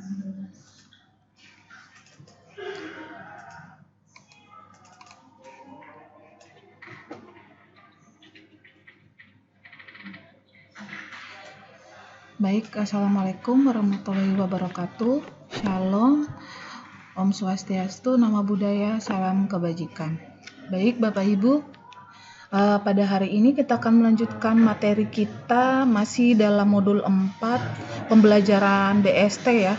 Baik, Assalamualaikum warahmatullahi wabarakatuh. Shalom, Om Swastiastu, Namo Buddhaya, Salam Kebajikan. Baik, Bapak Ibu, pada hari ini kita akan melanjutkan materi kita masih dalam modul 4 pembelajaran BST ya.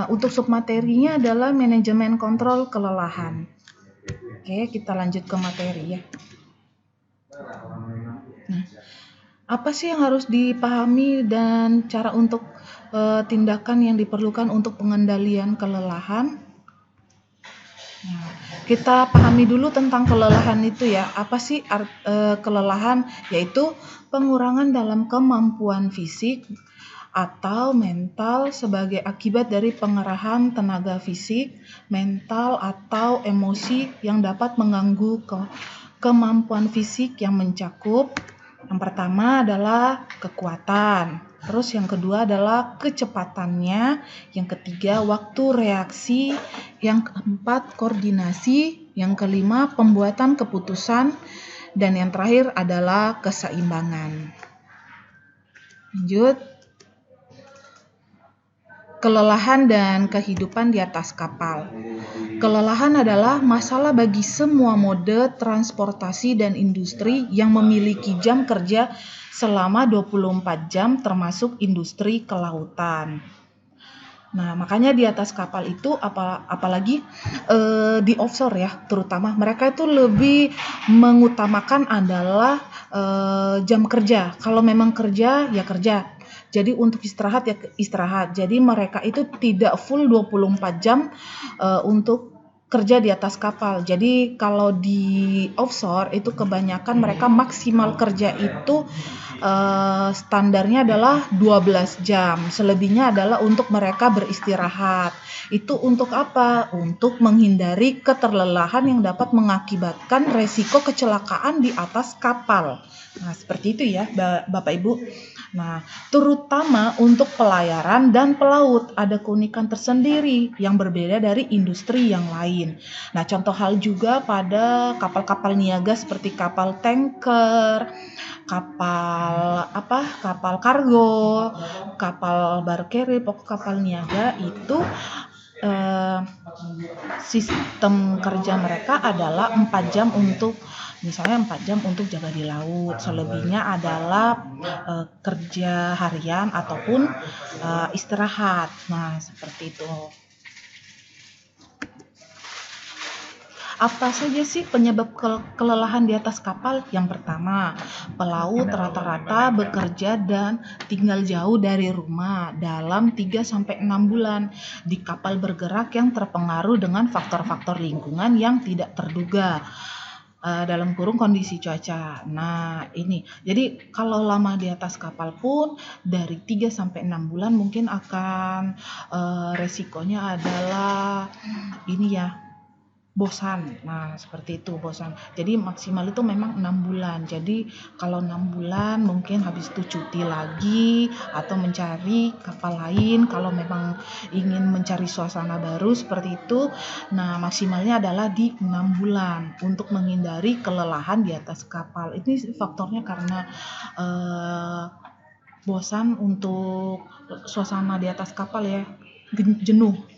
Untuk submaterinya adalah manajemen kontrol kelelahan. Oke, kita lanjut ke materi ya. Nah, apa sih yang harus dipahami dan cara untuk tindakan yang diperlukan untuk pengendalian kelelahan? Nah, kita pahami dulu tentang kelelahan itu ya. Apa sih kelelahan? Yaitu pengurangan dalam kemampuan fisik atau mental sebagai akibat dari pengerahan tenaga fisik, mental atau emosi yang dapat mengganggu kemampuan fisik yang mencakup. Yang pertama adalah kekuatan, terus yang kedua adalah kecepatannya, yang ketiga waktu reaksi, yang keempat koordinasi, yang kelima pembuatan keputusan, dan yang terakhir adalah keseimbangan. Lanjut. Kelelahan dan kehidupan di atas kapal. Kelelahan adalah masalah bagi semua mode transportasi dan industri yang memiliki jam kerja selama 24 jam termasuk industri kelautan. Nah, makanya di atas kapal itu apalagi di offshore ya, terutama mereka itu lebih mengutamakan adalah jam kerja. Kalau memang kerja ya kerja. Jadi untuk istirahat ya istirahat. Jadi mereka itu tidak full 24 jam untuk kerja di atas kapal. Jadi kalau di offshore itu kebanyakan mereka maksimal kerja itu standarnya adalah 12 jam. Selebihnya adalah untuk mereka beristirahat. Itu untuk apa? Untuk menghindari keterlelahan yang dapat mengakibatkan resiko kecelakaan di atas kapal. Nah, seperti itu ya, Bapak Ibu. Nah, terutama untuk pelayaran dan pelaut ada keunikan tersendiri yang berbeda dari industri yang lain. Nah, contoh hal juga pada kapal-kapal niaga seperti kapal tanker, kapal kargo, kapal bar carrier, pokok kapal niaga itu sistem kerja mereka adalah 4 jam untuk misalnya 4 jam untuk jaga di laut, selebihnya adalah kerja harian ataupun istirahat. Nah, seperti itu. Apa saja sih penyebab kelelahan di atas kapal? Yang pertama, pelaut rata-rata bekerja dan tinggal jauh dari rumah dalam 3-6 bulan di kapal bergerak yang terpengaruh dengan faktor-faktor lingkungan yang tidak terduga. Dalam kurung kondisi cuaca. Nah, ini. Jadi kalau lama di atas kapal pun dari 3-6 bulan mungkin akan resikonya adalah ini ya, bosan. Nah, seperti itu, bosan. Jadi maksimal itu memang 6 bulan. Jadi kalau 6 bulan mungkin habis itu cuti lagi atau mencari kapal lain kalau memang ingin mencari suasana baru seperti itu. Nah, maksimalnya adalah di 6 bulan untuk menghindari kelelahan di atas kapal. Ini faktornya karena bosan untuk suasana di atas kapal ya, jenuh.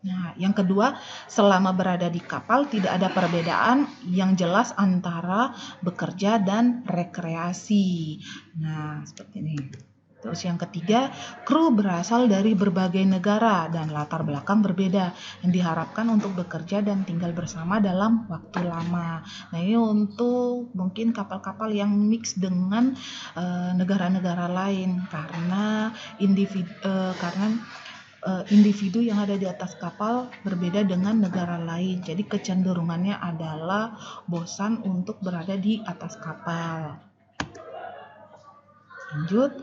Nah, yang kedua, selama berada di kapal tidak ada perbedaan yang jelas antara bekerja dan rekreasi. Nah, seperti ini. Terus yang ketiga, kru berasal dari berbagai negara dan latar belakang berbeda yang diharapkan untuk bekerja dan tinggal bersama dalam waktu lama. Nah, ini untuk mungkin kapal-kapal yang mix dengan negara-negara lain karena individu yang ada di atas kapal berbeda dengan negara lain. Jadi kecenderungannya adalah bosan untuk berada di atas kapal. Lanjut,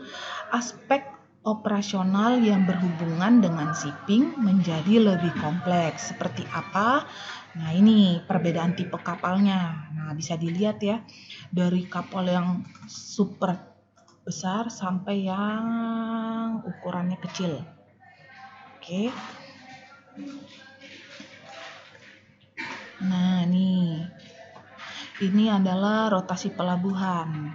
aspek operasional yang berhubungan dengan shipping menjadi lebih kompleks. Seperti apa? Nah, ini perbedaan tipe kapalnya. Nah, bisa dilihat ya, dari kapal yang super besar sampai yang ukurannya kecil. Oke. Nah, ini adalah rotasi pelabuhan.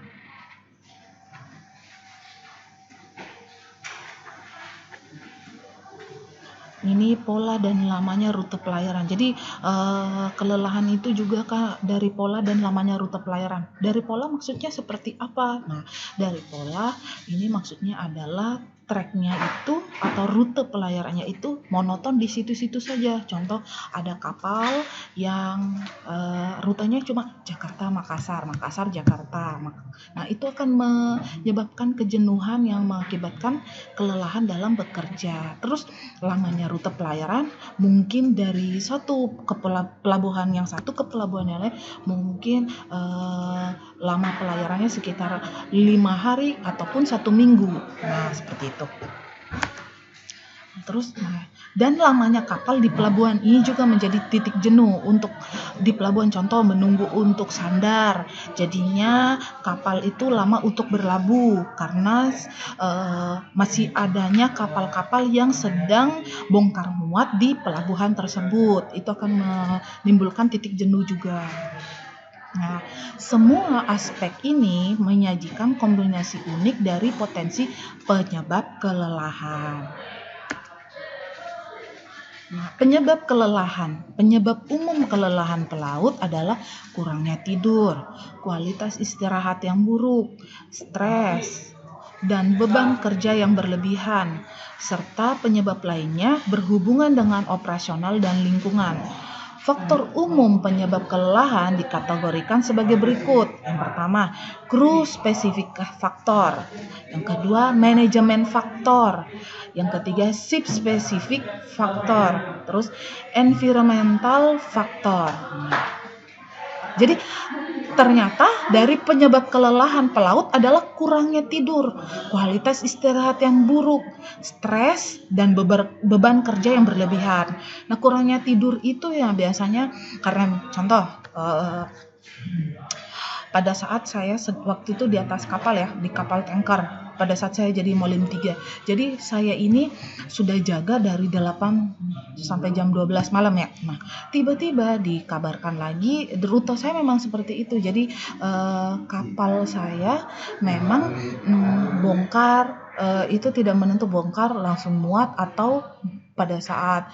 Ini pola dan lamanya rute pelayaran. Jadi kelelahan itu juga dari pola dan lamanya rute pelayaran. Dari pola maksudnya seperti apa? Nah, dari pola ini maksudnya adalah tracknya itu atau rute pelayarannya itu monoton di situ-situ saja. Contoh, ada kapal yang rutenya cuma Jakarta Makassar, Makassar Jakarta. Nah, itu akan menyebabkan kejenuhan yang mengakibatkan kelelahan dalam bekerja. Terus lamanya rute pelayaran mungkin dari satu ke pelabuhan yang satu ke pelabuhan yang lain mungkin lama pelayarannya sekitar 5 hari ataupun 1 minggu. Nah, seperti itu. Terus dan lamanya kapal di pelabuhan ini juga menjadi titik jenuh untuk di pelabuhan, contoh menunggu untuk sandar. Jadinya kapal itu lama untuk berlabuh karena masih adanya kapal-kapal yang sedang bongkar muat di pelabuhan tersebut. Itu akan menimbulkan titik jenuh juga. Nah, semua aspek ini menyajikan kombinasi unik dari potensi penyebab kelelahan. Nah, penyebab umum kelelahan pelaut adalah kurangnya tidur, kualitas istirahat yang buruk, stres, dan beban kerja yang berlebihan, serta penyebab lainnya berhubungan dengan operasional dan lingkungan. Faktor umum penyebab kelelahan dikategorikan sebagai berikut. Yang pertama, crew specific factor. Yang kedua, manajemen faktor. Yang ketiga, ship specific factor. Terus, environmental factor. Jadi, ternyata dari penyebab kelelahan pelaut adalah kurangnya tidur, kualitas istirahat yang buruk, stres, dan beban kerja yang berlebihan. Nah, kurangnya tidur itu ya biasanya karena contoh pada saat saya waktu itu di atas kapal ya, di kapal tanker, pada saat saya jadi Molim 3. Jadi saya ini sudah jaga dari 8 sampai jam 12 malam ya. Nah, tiba-tiba dikabarkan lagi, rute saya memang seperti itu. Jadi kapal saya memang bongkar, itu tidak menentu bongkar langsung muat atau pada saat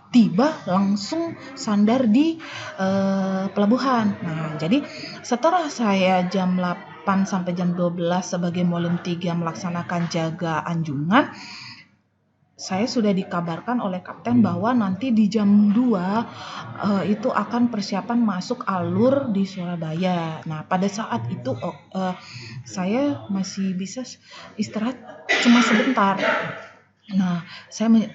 tiba langsung sandar di pelabuhan. Nah, jadi setelah saya jam 8 sampai jam 12 sebagai Molim 3 melaksanakan jaga anjungan, saya sudah dikabarkan oleh kapten bahwa nanti di jam 2 itu akan persiapan masuk alur di Surabaya. Nah, pada saat itu saya masih bisa istirahat cuma sebentar. Nah, saya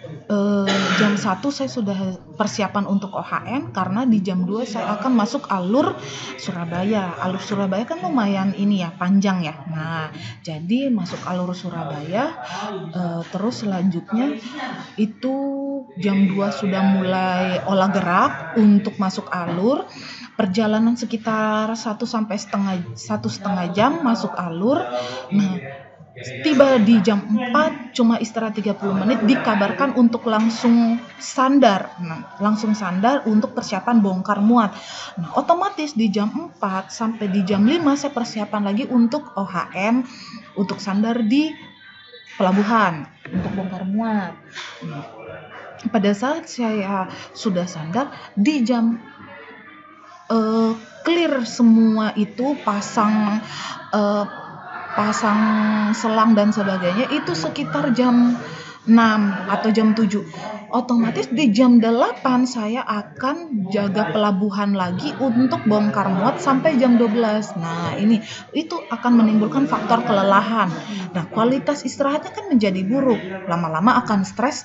jam 1 saya sudah persiapan untuk OHM karena di jam 2 saya akan masuk alur Surabaya. Alur Surabaya kan lumayan ini ya, panjang ya. Nah, jadi masuk alur Surabaya, terus selanjutnya itu jam 2 sudah mulai olah gerak untuk masuk alur. Perjalanan sekitar 1,5 jam masuk alur. Nah, tiba di jam 4 cuma istirahat 30 menit dikabarkan untuk langsung sandar. Nah, langsung sandar untuk persiapan bongkar muat. Nah, otomatis di jam 4 sampai di jam 5 saya persiapan lagi untuk OHM untuk sandar di pelabuhan untuk bongkar muat. Nah, pada saat saya sudah sandar di jam clear semua itu, pasang selang dan sebagainya itu sekitar jam 6 atau jam 7. Otomatis di jam 8 saya akan jaga pelabuhan lagi untuk bongkar muat sampai jam 12. Nah, itu akan menimbulkan faktor kelelahan. Nah, kualitas istirahatnya kan menjadi buruk, lama-lama akan stres,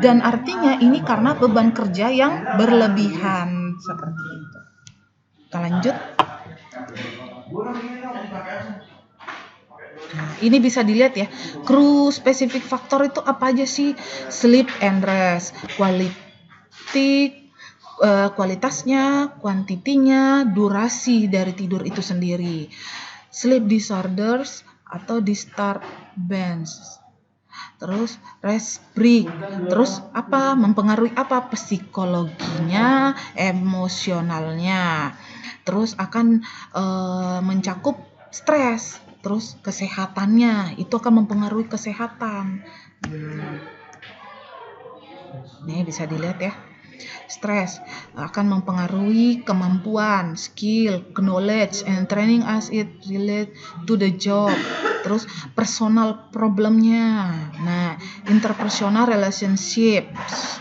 dan artinya ini karena beban kerja yang berlebihan seperti itu. Kita lanjut. Nah, ini bisa dilihat ya, crew specific factor itu apa aja sih? Sleep and rest, kualitasnya, kuantitinya, durasi dari tidur itu sendiri. Sleep disorders atau bench. Terus rest break. Terus apa? Mempengaruhi apa? Psikologinya, emosionalnya. Terus akan mencakup stres. Terus kesehatannya, itu akan mempengaruhi kesehatan. Nih bisa dilihat ya. Stres akan mempengaruhi kemampuan, skill, knowledge, and training as it relate to the job. Terus personal problemnya, nah interpersonal relationships.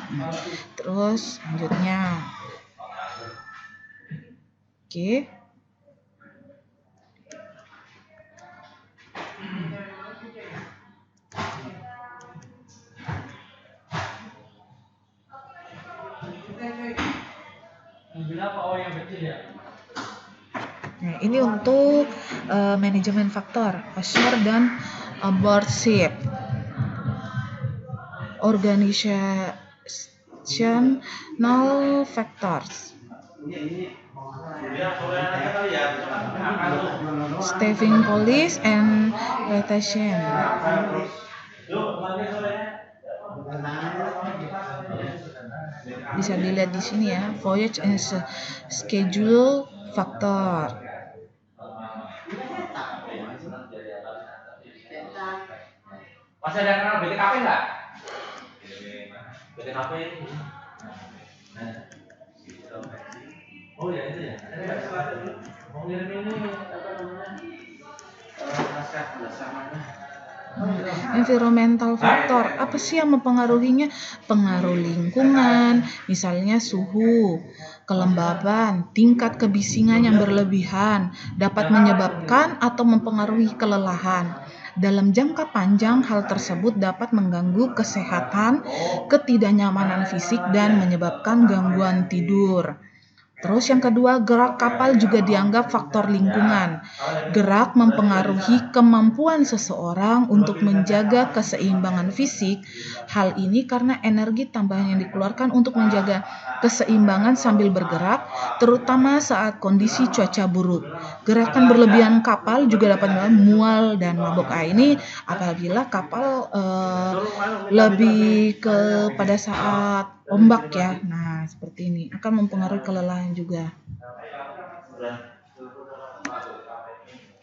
Terus selanjutnya, oke. Nah, ini untuk manajemen faktor, assure dan boardship. Organizational factors. Staffing police and retention. Bisa dilihat di sini ya, voyage and schedule factor. Masih ada yang kenal BTKP nggak? BTKP ini. Oh ya itu ya. Mau ngirim ini apa namanya? Naskah bersama. Environmental factor, apa sih yang mempengaruhinya? Pengaruh lingkungan, misalnya suhu, kelembaban, tingkat kebisingan yang berlebihan, dapat menyebabkan atau mempengaruhi kelelahan. Dalam jangka panjang, hal tersebut dapat mengganggu kesehatan, ketidaknyamanan fisik, dan menyebabkan gangguan tidur. Terus yang kedua, gerak kapal juga dianggap faktor lingkungan. Gerak mempengaruhi kemampuan seseorang untuk menjaga keseimbangan fisik. Hal ini karena energi tambahan yang dikeluarkan untuk menjaga keseimbangan sambil bergerak, terutama saat kondisi cuaca buruk. Gerakan berlebihan kapal juga dapat menyebabkan mual dan mabuk. Ini apabila kapal lebih pada saat ombak ya. Nah, seperti ini akan mempengaruhi kelelahan juga.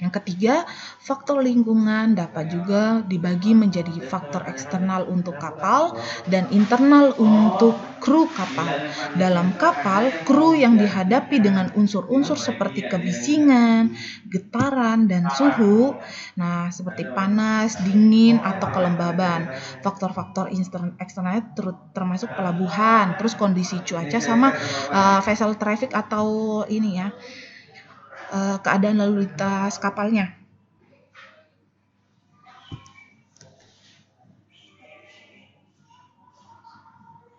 Yang ketiga, faktor lingkungan dapat juga dibagi menjadi faktor eksternal untuk kapal dan internal untuk kru kapal. Dalam kapal, kru yang dihadapi dengan unsur-unsur seperti kebisingan, getaran, dan suhu, nah seperti panas, dingin, atau kelembaban. Faktor-faktor eksternal termasuk pelabuhan, terus kondisi cuaca sama vessel traffic atau ini ya, keadaan lalu lintas kapalnya.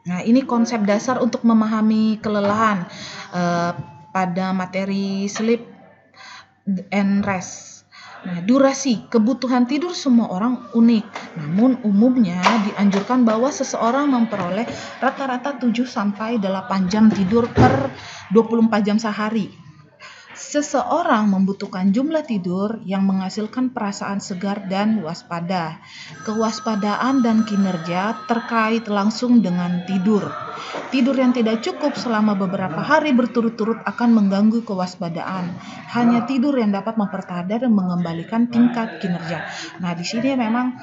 Nah, ini konsep dasar untuk memahami kelelahan pada materi sleep and rest. Nah, durasi, kebutuhan tidur semua orang unik. Namun umumnya dianjurkan bahwa seseorang memperoleh rata-rata 7-8 jam tidur per 24 jam sehari. Seseorang membutuhkan jumlah tidur yang menghasilkan perasaan segar dan waspada. Kewaspadaan dan kinerja terkait langsung dengan tidur. Tidur yang tidak cukup selama beberapa hari berturut-turut akan mengganggu kewaspadaan. Hanya tidur yang dapat mempertahankan dan mengembalikan tingkat kinerja. Nah, di sini memang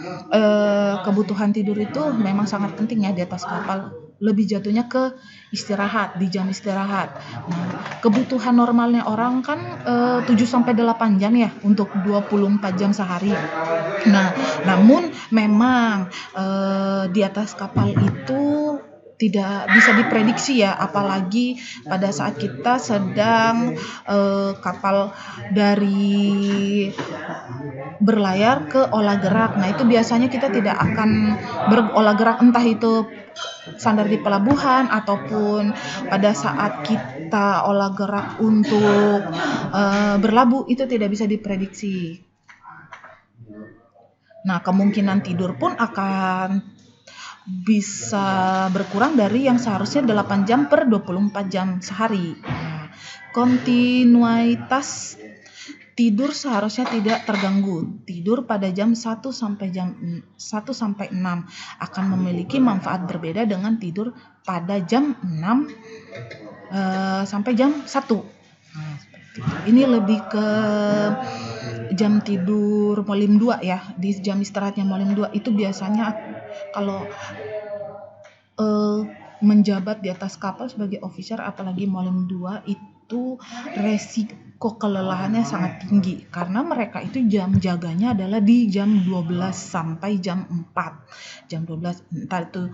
kebutuhan tidur itu memang sangat penting ya di atas kapal. Lebih jatuhnya ke istirahat, di jam istirahat. Nah, kebutuhan normalnya orang kan 7-8 jam ya untuk 24 jam sehari. Nah, namun memang di atas kapal itu tidak bisa diprediksi ya, apalagi pada saat kita sedang kapal dari berlayar ke olah gerak. Nah, itu biasanya kita tidak akan berolah gerak, entah itu sandar di pelabuhan ataupun pada saat kita olah gerak untuk berlabuh, itu tidak bisa diprediksi. Nah, kemungkinan tidur pun akan bisa berkurang dari yang seharusnya 8 jam per 24 jam sehari. Nah, kontinuitas Tidur seharusnya tidak terganggu. Tidur pada jam 1 sampai 6 akan memiliki manfaat berbeda dengan tidur pada jam 6 sampai jam 1. Nah, seperti itu. Ini lebih ke jam tidur molim 2 ya. Di jam istirahatnya molim 2 itu biasanya kalau menjabat di atas kapal sebagai officer apalagi molim 2 itu resiko kelelahannya sangat tinggi karena mereka itu jam jaganya adalah di jam 12 sampai jam 4. Jam 12 entah itu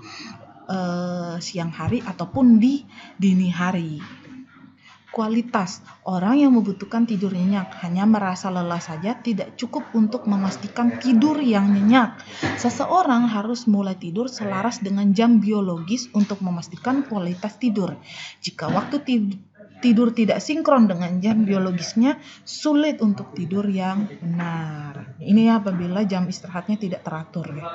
siang hari ataupun di dini hari. Kualitas orang yang membutuhkan tidur nyenyak hanya merasa lelah saja tidak cukup untuk memastikan tidur yang nyenyak. Seseorang harus mulai tidur selaras dengan jam biologis untuk memastikan kualitas tidur. Jika waktu tidur tidak sinkron dengan jam biologisnya, sulit untuk tidur yang benar. Ini apabila jam istirahatnya tidak teratur ya.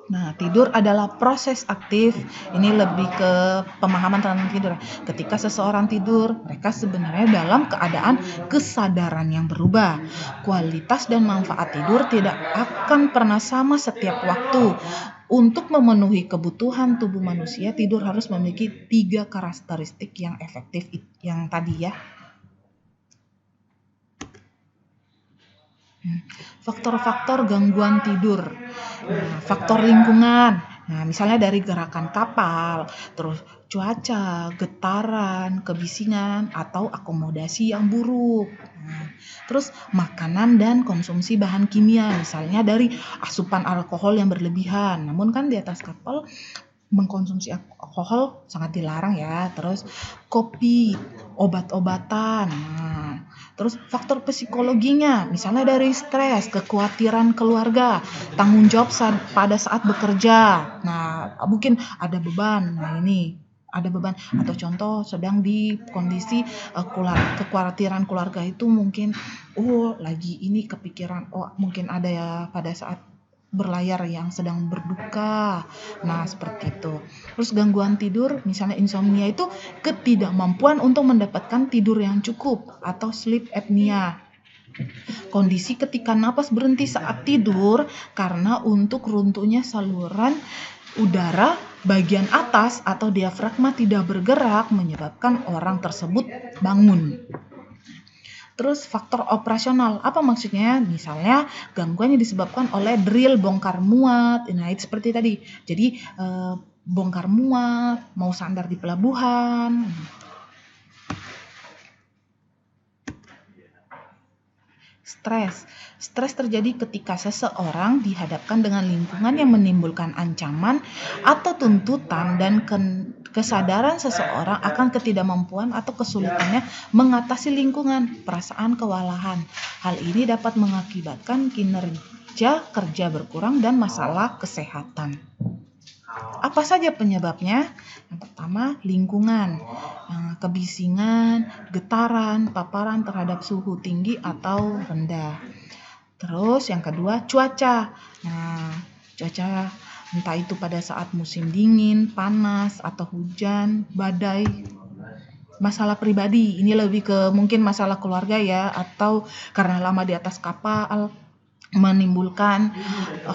Nah, tidur adalah proses aktif. Ini lebih ke pemahaman tentang tidur. Ketika seseorang tidur, mereka sebenarnya dalam keadaan kesadaran yang berubah. Kualitas dan manfaat tidur tidak akan pernah sama setiap waktu. Untuk memenuhi kebutuhan tubuh manusia, tidur harus memiliki 3 karakteristik yang efektif yang tadi ya. Faktor-faktor gangguan tidur. Nah, faktor lingkungan. Nah, misalnya dari gerakan kapal, terus cuaca, getaran, kebisingan, atau akomodasi yang buruk. Nah, terus makanan dan konsumsi bahan kimia, misalnya dari asupan alkohol yang berlebihan. Namun kan di atas kapal mengkonsumsi alkohol sangat dilarang ya. Terus kopi, obat-obatan. Nah, terus faktor psikologinya, misalnya dari stres, kekhawatiran keluarga, tanggung jawab pada saat bekerja. Nah, mungkin ada beban. Nah, ini ada beban atau contoh sedang di kondisi kekhawatiran keluarga itu mungkin lagi ini kepikiran mungkin ada ya pada saat berlayar yang sedang berduka. Nah, seperti itu. Terus gangguan tidur, misalnya insomnia itu ketidakmampuan untuk mendapatkan tidur yang cukup atau sleep apnea. Kondisi ketika napas berhenti saat tidur karena untuk runtuhnya saluran udara bagian atas atau diafragma tidak bergerak menyebabkan orang tersebut bangun. Terus faktor operasional, apa maksudnya? Misalnya gangguan yang disebabkan oleh drill bongkar muat, nah itu seperti tadi. Jadi bongkar muat, mau sandar di pelabuhan. Stres terjadi ketika seseorang dihadapkan dengan lingkungan yang menimbulkan ancaman atau tuntutan dan kesadaran seseorang akan ketidakmampuan atau kesulitannya mengatasi lingkungan, perasaan kewalahan. Hal ini dapat mengakibatkan kinerja kerja berkurang dan masalah kesehatan. Apa saja penyebabnya? Yang pertama, lingkungan, kebisingan, getaran, paparan terhadap suhu tinggi atau rendah. Terus yang kedua, cuaca. Nah, cuaca entah itu pada saat musim dingin, panas, atau hujan, badai. Masalah pribadi, ini lebih ke mungkin masalah keluarga ya, atau karena lama di atas kapal menimbulkan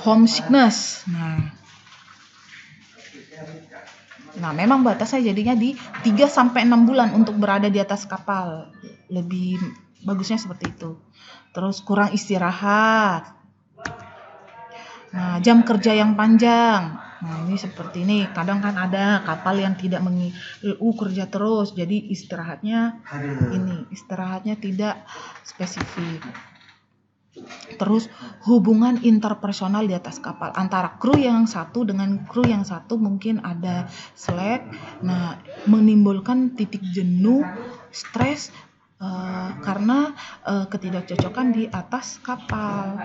homesickness. Nah, memang batasnya jadinya di 3-6 bulan untuk berada di atas kapal. Lebih bagusnya seperti itu. Terus kurang istirahat. Nah, jam kerja yang panjang. Nah, ini seperti ini. Kadang kan ada kapal yang tidak kerja terus. Jadi istirahatnya tidak spesifik. Terus hubungan interpersonal di atas kapal antara kru yang satu dengan kru yang satu mungkin ada slack, nah menimbulkan titik jenuh, stres karena ketidakcocokan di atas kapal.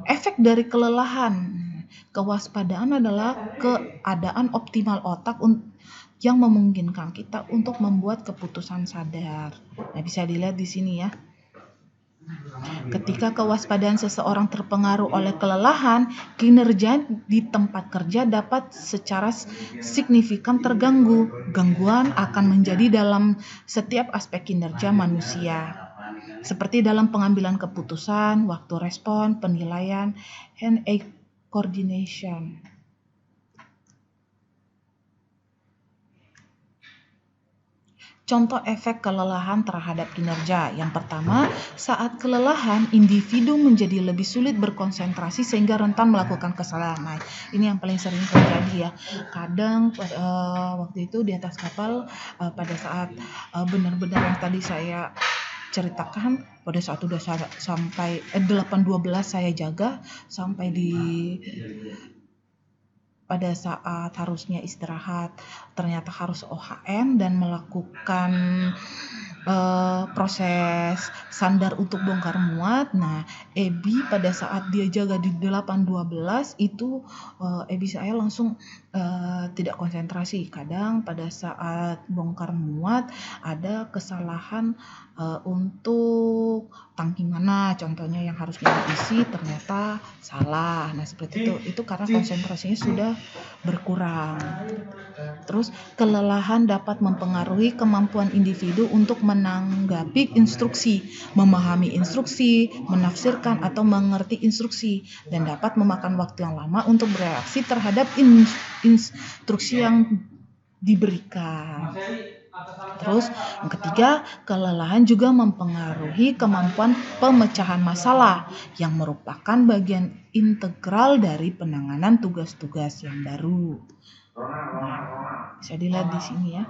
Efek dari kelelahan, kewaspadaan adalah keadaan optimal otak yang memungkinkan kita untuk membuat keputusan sadar. Nah, bisa dilihat di sini ya. Ketika kewaspadaan seseorang terpengaruh oleh kelelahan, kinerja di tempat kerja dapat secara signifikan terganggu. Gangguan akan menjadi dalam setiap aspek kinerja manusia, seperti dalam pengambilan keputusan, waktu respon, penilaian, hand-eye coordination. Contoh efek kelelahan terhadap kinerja. Yang pertama, saat kelelahan, individu menjadi lebih sulit berkonsentrasi sehingga rentan melakukan kesalahan. Nah, ini yang paling sering terjadi ya. Kadang waktu itu di atas kapal pada saat benar-benar yang tadi saya ceritakan, pada saat udah sampai 8.12 saya jaga sampai pada saat harusnya istirahat, ternyata harus OHM dan melakukan proses sandar untuk bongkar muat. Nah, Ebi pada saat dia jaga di 8.12 itu Ebi saya langsung tidak konsentrasi. Kadang pada saat bongkar muat ada kesalahan untuk tangki mana contohnya yang harusnya diisi ternyata salah. Nah, seperti itu karena konsentrasinya sudah berkurang. Terus kelelahan dapat mempengaruhi kemampuan individu untuk menanggapi instruksi, memahami instruksi, menafsirkan atau mengerti instruksi, dan dapat memakan waktu yang lama untuk bereaksi terhadap instruksi yang diberikan. Terus yang ketiga, kelelahan juga mempengaruhi kemampuan pemecahan masalah yang merupakan bagian integral dari penanganan tugas-tugas yang baru. Bisa dilihat di sini ya.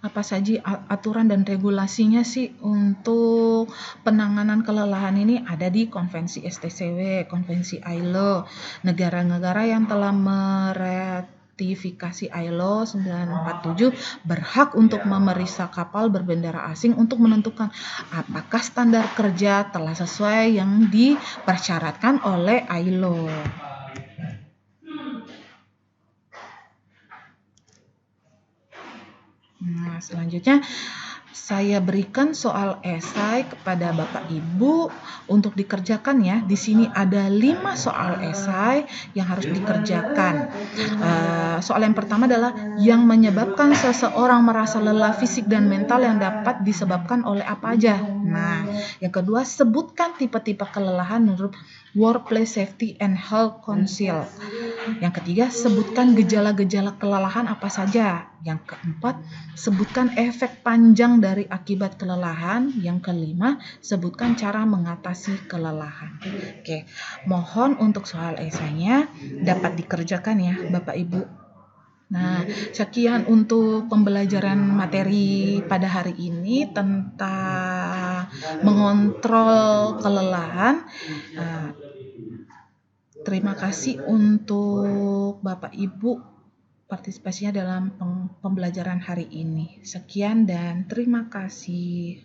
Apa saja aturan dan regulasinya sih untuk penanganan kelelahan ini? Ada di Konvensi STCW, Konvensi ILO. Negara-negara yang telah meratifikasi ILO 947 berhak untuk memeriksa kapal berbendera asing untuk menentukan apakah standar kerja telah sesuai yang dipersyaratkan oleh ILO. Nah, selanjutnya saya berikan soal esai kepada Bapak Ibu untuk dikerjakan ya. Di sini ada 5 soal esai yang harus dikerjakan. Soal yang pertama adalah yang menyebabkan seseorang merasa lelah fisik dan mental yang dapat disebabkan oleh apa aja. Nah, yang kedua, sebutkan tipe-tipe kelelahan menurut Workplace Safety and Health Council. Yang ketiga, sebutkan gejala-gejala kelelahan apa saja. Yang keempat, sebutkan efek panjang dari akibat kelelahan. Yang kelima, sebutkan cara mengatasi kelelahan. Oke, mohon untuk soal esainya dapat dikerjakan ya Bapak Ibu. Nah, sekian untuk pembelajaran materi pada hari ini tentang mengontrol kelelahan. Terima kasih untuk Bapak Ibu partisipasinya dalam pembelajaran hari ini. Sekian dan terima kasih.